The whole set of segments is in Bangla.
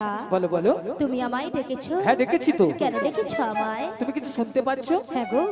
বলো বলো। তুমি আমায় ডেকেছো? হ্যাঁ ডেকেছি তো। কেন ডেকেছো আমায়? তুমি কিছু শুনতে পাচ্ছ? হ্যাঁ গো,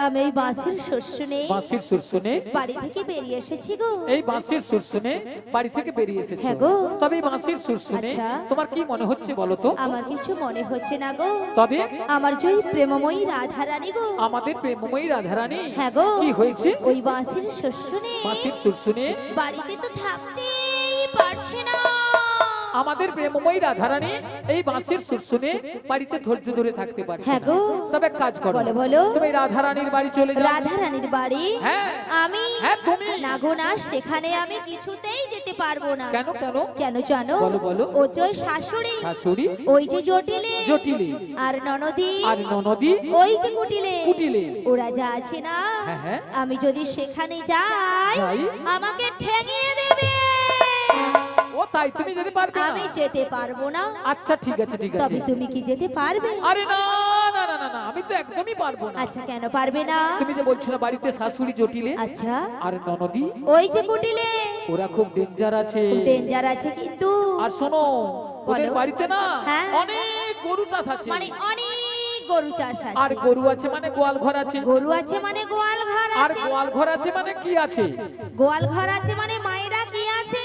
আমি এই বাঁশির সুর শুনে বাঁশির সুর শুনে বাড়ি থেকে বেরিয়ে এসেছি গো। এই বাঁশির সুর শুনে বাড়ি থেকে বেরিয়ে এসেছো? হ্যাঁ গো। তবে এই বাঁশির সুর শুনে আচ্ছা। তোমার কি মনে হচ্ছে বলো তো? আমার কিছু মনে হচ্ছে না গো। তবে আমার যে ওই প্রেমময়ী রাধারানী গো। আমাদের প্রেমময়ী রাধারানী। হ্যাঁ গো। কি হয়েছে? ওই বাঁশির সুর শুনে বাঁশির সুর শুনে বাড়িতে তো থাকতেই পারছে না। আমাদের প্রেমময়ী রাধারানী এই বাঁশির সুর শুনে বাড়িতে ধৈর্য ধরে থাকতে পারছে হ্যাঁ না। গো। তবে এক কাজ করো। বলো বলো। তুমি রাধারানীর বাড়ি চলে যাও। রাধারানীর বাড়ি? হ্যাঁ। আমি? হ্যাঁ তুমি। না গো না, সেখানে আমি কিছুতেই যেতে পারবো না। কেন কেন? কেন জানো? বলো বলো। ও যে ওই শাশুড়ি, শাশুড়ি, ওই যে জটিলে, জটিলে, আর ননদি, আর ননদি, ওই যে কুটিলে, কুটিলে, ওরা যা আছে না, হ্যাঁ হ্যাঁ, আমি যদি সেখানে যাই যাই? আমাকে ঠেঙিয়ে দেবে। ও তাই তুমি যেতে পারবে না? আমি যেতে পারবো না। আচ্ছা ঠিক আছে ঠিক আছে। তবে তুমি কি যেতে পারবে? আরে না না না না না, আমি তো একদমই পারবো না। আচ্ছা কেন পারবে না? তুমি যে বলছো না বাড়িতে শাশুড়ি জটিলে, আচ্ছা, আর ননদি, ওই যে কুটিলে, ওরা খুব ডেঞ্জার আছে। ডেঞ্জার আছে কিন্তু। আর শোনো, ওদের বলো। বাড়িতে না হ্যাঁ। অনেক গরু চাষ আছে। মানে অনেক গরু চাষ আছে। আর গরু আছে মানে গোয়াল ঘর আছে। গরু আছে মানে গোয়াল ঘর আর আছে। গোয়াল ঘর আছে মানে কি আছে? গোয়াল ঘর আছে মানে মায়েরা কি আছে?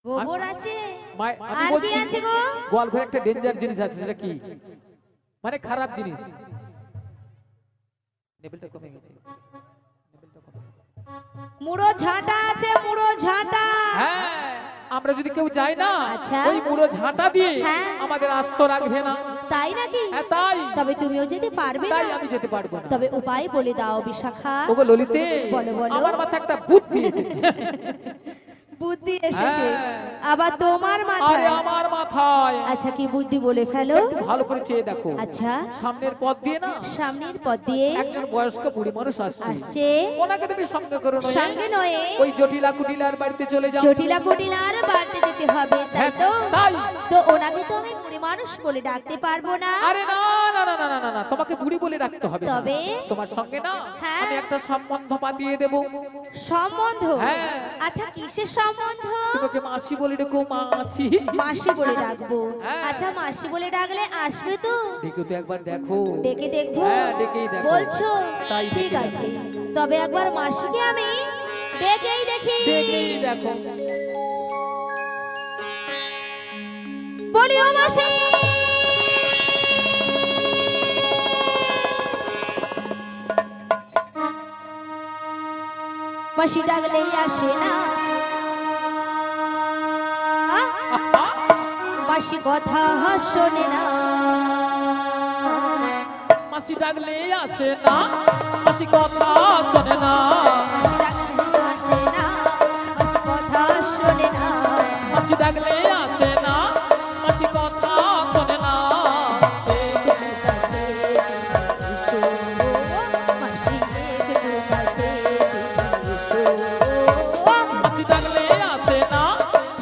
গোবর আছে। আমি আর কি বলছি আছে গো? গোয়াল ঘরে একটা ডেঞ্জার জিনিস আছে, সেটা কি? মানে খারাপ জিনিস। লেভেলটা কমে গেছে। মুড়ো ঝাঁটা আছে, মুড়ো ঝাঁটা। হ্যাঁ, আমরা যদি কেউ যাই না, আচ্ছা। ওই মুড়ো ঝাঁটা দিয়ে হ্যাঁ। আমাদের আস্ত রাখবে না। তাই নাকি? হ্যাঁ তাই। তবে তুমিও যেতে পারবে না? তাই আমি যেতে পারবো না। তবে উপায় বলে দাও বিশাখা। ওগো ললিতে, বলো বলো। আমার মাথায় একটা বুদ্ধি এসেছে। বুদ্ধি এসেছে? হ্যাঁ। আবার তোমার আরে মাথায়? আমার মাথায়। আচ্ছা কি বুদ্ধি বলে ফেলো। একটু ভালো করে চেয়ে দেখো। আচ্ছা। সামনের পথ দিয়ে না সামনের পথ দিয়ে একজন বয়স্ক বুড়ি মানুষ আসছে। আসছে। ওনাকে তুমি সঙ্গে করো নয়। সঙ্গে নয়। ওই জটিলা কুটিলার বাড়িতে চলে যাও। জটিলা কুটিলার বাড়িতে যেতে হবে, তাই হ্যাঁ, তো? তাই। তো ওনাকে তো আমি বুড়ি মানুষ বলে ডাকতে পারবো না। আরে না না না না না না না, তোমাকে বুড়ি বলে রাখতে হবে না। তবে? তোমার সঙ্গে না হ্যাঁ। আমি একটা সম্বন্ধ পাতিয়ে দেব। সম্বন্ধ? হ্যাঁ। আচ্ছা কিসের সম্বন্ধ? তোমাকে মাসি বলে ডেকো, মাসি। মাসি বলে ডাকবো? হ্যাঁ। আচ্ছা মাসি বলে ডাকলে আসবে তো? ডেকে তো একবার দেখো। ডেকে দেখবো? হ্যাঁ, ডেকেই দেখো। বলছো? তাই ঠিক ডেকে আছে, তবে একবার মাসিকে আমি ডেকেই দেখি। ডেকেই দেখো। বলি ও মাসি। মাসি ডাকলেই আসে না, মাসি কথা শোনে না। মাসি ডাকলে আসে না, মাসি কথা শোনে না। মাসি ডাকলে আসে না, মাসি কথা শোনে না। মাসি ডাকলে আসে না,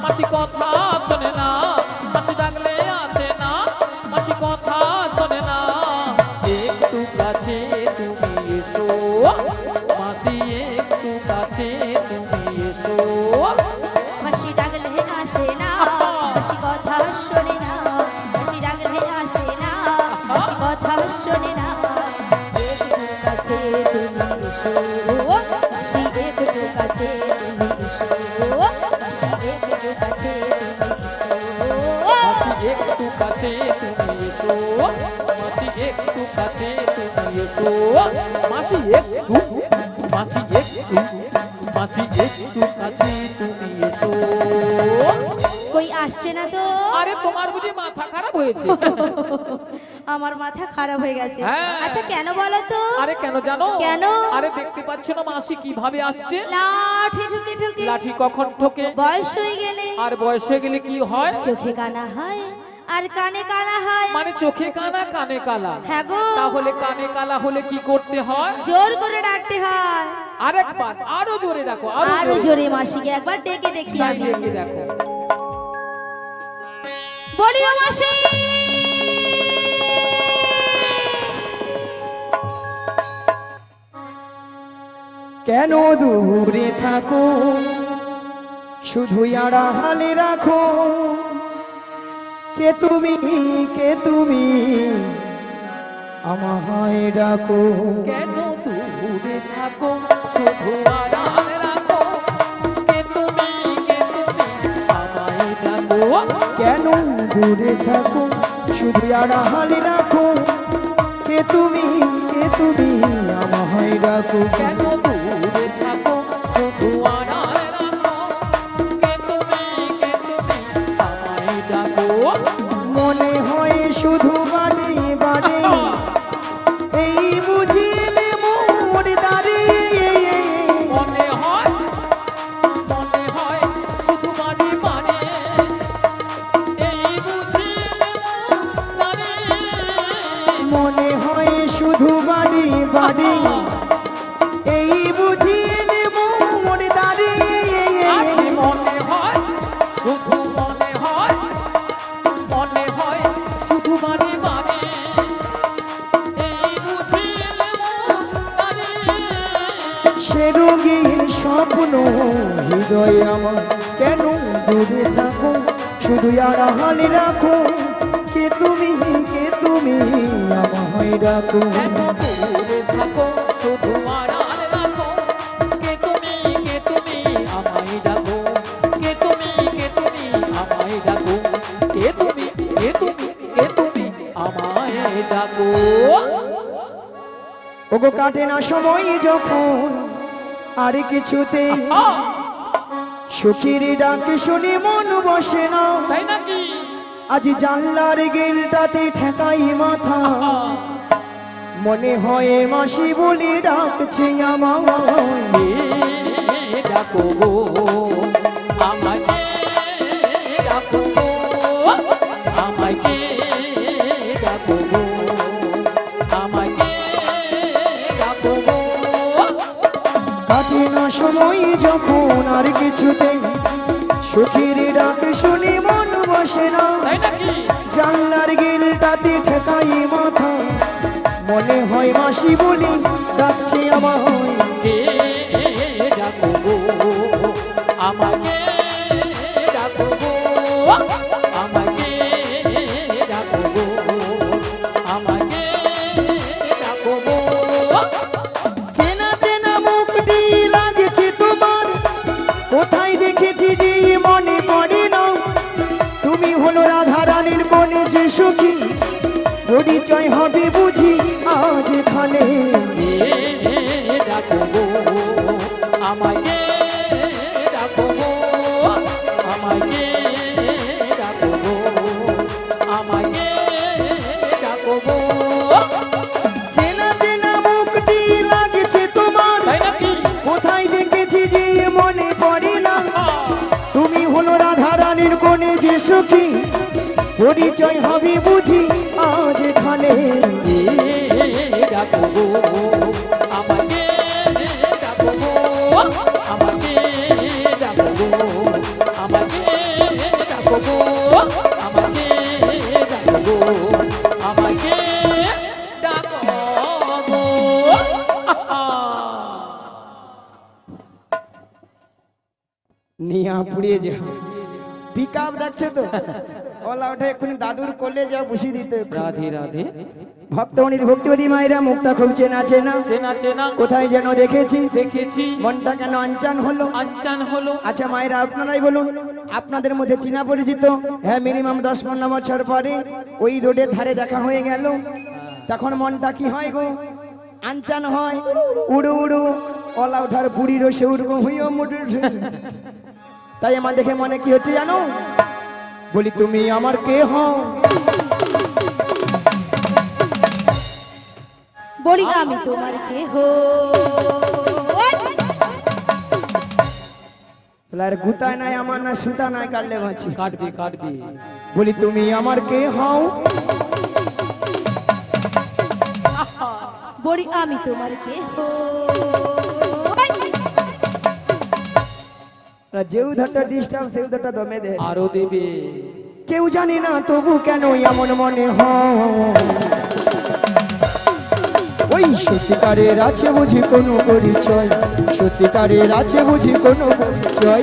মাসি কথা শোনে না। মাসি ডাকলে আসে না, মাসি কথা শোনে না। একটু কাছে তুমি এসো, মাসি একটু কাছে তুমি এসো। মাসি ডাকলে আসে না, মাসি কথা শোনে না। মাসি ডাকলে আসে না, মাসি কথা শোনে না। একটু কাছে তুমি এসো, মাসি একটু কাছে তুমি এসো। মাসি একটু কাছে তুমি এসো। মাসি একটু কাছে তুমি এসো। মাসি একটু, মাসি একটু, মাসি একটু কাছে তুমি এসো। কই আসছে না তো? আরে তোমার বুঝি মাথা খারাপ হয়েছে? আমার মাথা খারাপ হয়ে গেছে। হ্যাঁ। আচ্ছা কেন বলো তো? আরে কেন জানো? কেন? আরে দেখতে পাচ্ছ না মাসি কিভাবে আসছে? লাঠি ঠুকে ঠুকে। লাঠি কখন ঠোকে? বয়স হয়ে গেলে। আর বয়স হয়ে গেলে কি হয়? চোখে কানা হয় আর কানে কালা হয়। মানে চোখে কানা কানে কালা। হ্যাঁ গো। তাহলে কানে কালা হলে কি করতে হয়? জোর করে ডাকতে হয়। আরেকবার আরো জোরে ডাকো, আরো জোরে মাসিকে একবার ডেকে দেখি তাই আমি। ডেকে দেখো। বলি ও মাসি। কেন দূরে থাকো শুধু আড়ালে রাখো কে তুমি আমায় ডাকো কেন দূরে থাকো শুধু আড়ালে রাখো কে তুমি আমায় ডাকো কেন দূরে থাকো শুধু আড়ালে রাখো কে তুমি আমায় ডাকো কেন দূরে থাকো শুধু আড়ালে রাখো কে তুমি আমায় ডাকো মনে হয় শুধু বাড়ি বাড়ি এই বুঝিলে মোর দাঁড়িয়ে মনে হয় শুধু বাড়ি বাড়ি এই বুঝিলে মনে হয় শুধু বাড়ি বাড়ি এই বুঝিলে মোর দাঁড়িয়ে মনে হয় শুধু বাড়ি বাড়ি এই বুঝিলে সে রঙিন স্বপ্ন হৃদয় আমার কেন দূরে থাকো শুধু আড়ালে রাখো কে তুমি আমায় ডাকো কেন দূরে থাকো শুধু আড়ালে রাখো কে তুমি আমায় ডাকো কে তুমি আমায় ডাকো কে তুমি আমায় ডাকো ওগো কাটে না সময় যখন আর কিছুতে সুখীর ডাক শুনি মন বসে না তাই নাকি আজ জানলার গিলটাতে ঠেকাই মাথা মনে হয় মাসি বলে ডাকছে আমায় ডাকো গো আমাকে ডাকো গো আমাকে ডাকো গো আমাকে ডাকো গো কাটে না সময় যখন আর কিছুতে সুখীর ডাক শুনি মন বসে না তাই নাকি জানলার গিলটাতে ঠেকাই মাথা মনে হয় মাসি বলে ডাকছে আমায় ডাকো গো আমাকে ডাকো গো আমাকে ডাকো গো আমাকে ডাকো গো চেনা চেনা মুখটি লাগছে তোমার কোথায় দেখেছি যে মনে পড়ে না তুমি হলো রাধা রানীর বনে যে সখী পরিচয় হবে বুঝি আজ এখানে ডাকো গো আমাকে ডাকো গো আমাকে ডাকো গো আমাকে ডাকো গো চেনা চেনা মুখটি লাগছে তোমার তাই নাকি কোথায় দেখেছি যে মনে পড়ে না তুমি হলো রাধা রানীর বনে যে সখী পরিচয় হবে বুঝি আজ এখানে ডাকো গো আমাকে ডাকো গো আমাকে ডাকো গো আমাকে ডাকো গো আমাকে ডাকো গো আমাকে ডাকো গো নিয়া পুড়িয়ে যাও পিক আপ দেখছো তো ওলা ওঠে এক্ষুনি দাদুর কোলে যাও বসিয়ে দিতে রাধে রাধে ভক্তমণির ভক্তিবতী মায়েরা মুখটা খুব চেনা চেনা চেনা চেনা কোথায় যেন দেখেছি দেখেছি মনটা কেন আনচান হলো আনচান হলো আচ্ছা মায়েরা আপনারাই বলুন আপনাদের মধ্যে চিনা পরিচিত হ্যাঁ মিনিমাম 10-15 বছর পরে ওই রোডের ধারে দেখা হয়ে গেল তখন মনটা কি হয় গো আনচান হয় উড়ু উড়ু ওলা ওঠার বুড়ি রসে উড়বো হইও মুড়ু তাই আমার দেখে মনে কি হচ্ছে জানো বলি তুমি আমার কে হও বলি আমি তোমার কেহ আর গুতায় নাই আমার না সুতা নাই কাটলে বাঁচি কাটবি কাটবি বলি তুমি আমার কে হও বলি আমি তোমার কেহ যে উধারটা ডিস্টার্ব সে উধারটা দমে দে আরো দেবে কেউ জানি না তবু কেন এমন মনে হয় ওই সত্যিকারের আছে বুঝি কোনো পরিচয় সত্যিকারের আছে বুঝি কোনো পরিচয়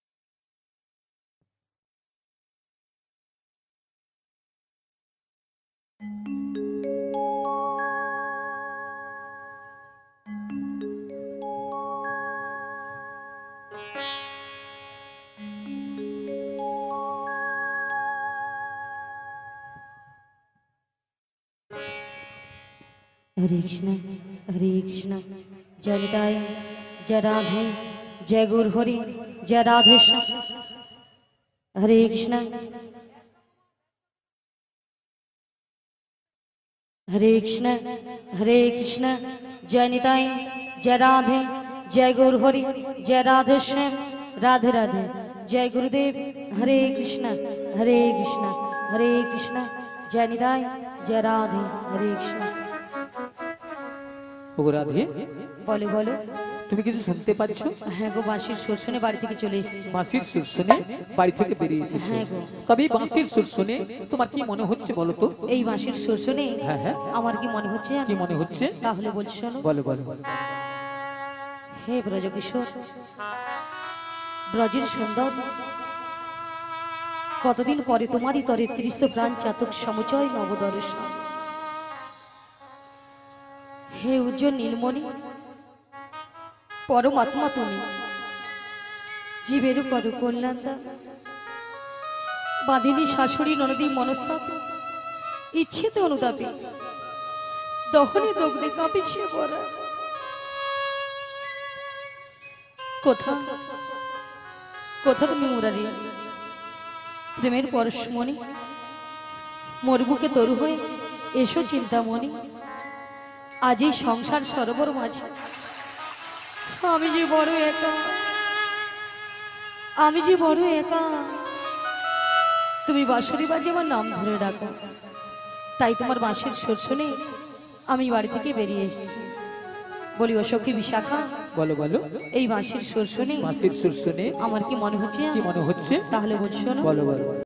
हरे कृष्ण जय निताय जय राधे जय गुरु हरि जय राधेश्याम हरे कृष्ण जय निताय जय राधे जय गुरु हरि जय राधेश्याम राधे राधे जय गुरुदेव हरे कृष्ण जय निताय जय राधे हरे कृष्ण ওগো রাধে, बोलो बोलो তুমি কিছু শুনতে পাচ্ছ? হ্যাঁ গো বাঁশির সুর শুনে বাড়ি থেকে চলে এসেছি বাঁশির সুর শুনে বাড়ি থেকে বেরিয়ে এসেছো। হ্যাঁ গো। তবে এই বাঁশির সুর শুনে তোমার কি মনে হচ্ছে বলো তো? এই বাঁশির সুর শুনে হ্যাঁ হ্যাঁ, আমার কি মনে হচ্ছে কি মনে হচ্ছে? তাহলে বলছি শোনো বলো বলো। হে ব্রজকিশোর ব্রজের সুন্দর কতদিন পরে তোমারই তরে তৃষ্ণ প্রাণ চাতক সমুচয় নবদর্শন হে উজ্জ্বল নীলমণি পরমাত্মা তুমি জীবের পর কল্যাণদা বাঁধিনী শাশুড়ি ননদী মনস্তাপে ইচ্ছেতে অনুতাপে দহনে দগ্ধে কাঁপিছে পড়া কোথা কোথা তুমি মুরারি প্রেমের পরশমণি মোর বুকে তরু হয়ে এসো চিন্তামণি আজ এই সংসার সরোবর মাঝে আমি যে বড় একা তুমি বাঁশরি বাজে আমার নাম ধরে ডাকো তাই তোমার বাঁশির সুর শুনে আমি বাড়ি থেকে বেরিয়ে এসেছি বলি ও সখী বিশাখা বলো বলো। এই বাঁশির সুর শুনে বাঁশির সুর শুনে আমার কি মনে হচ্ছে কি মনে হচ্ছে? তাহলে বলছো না বলো বলো।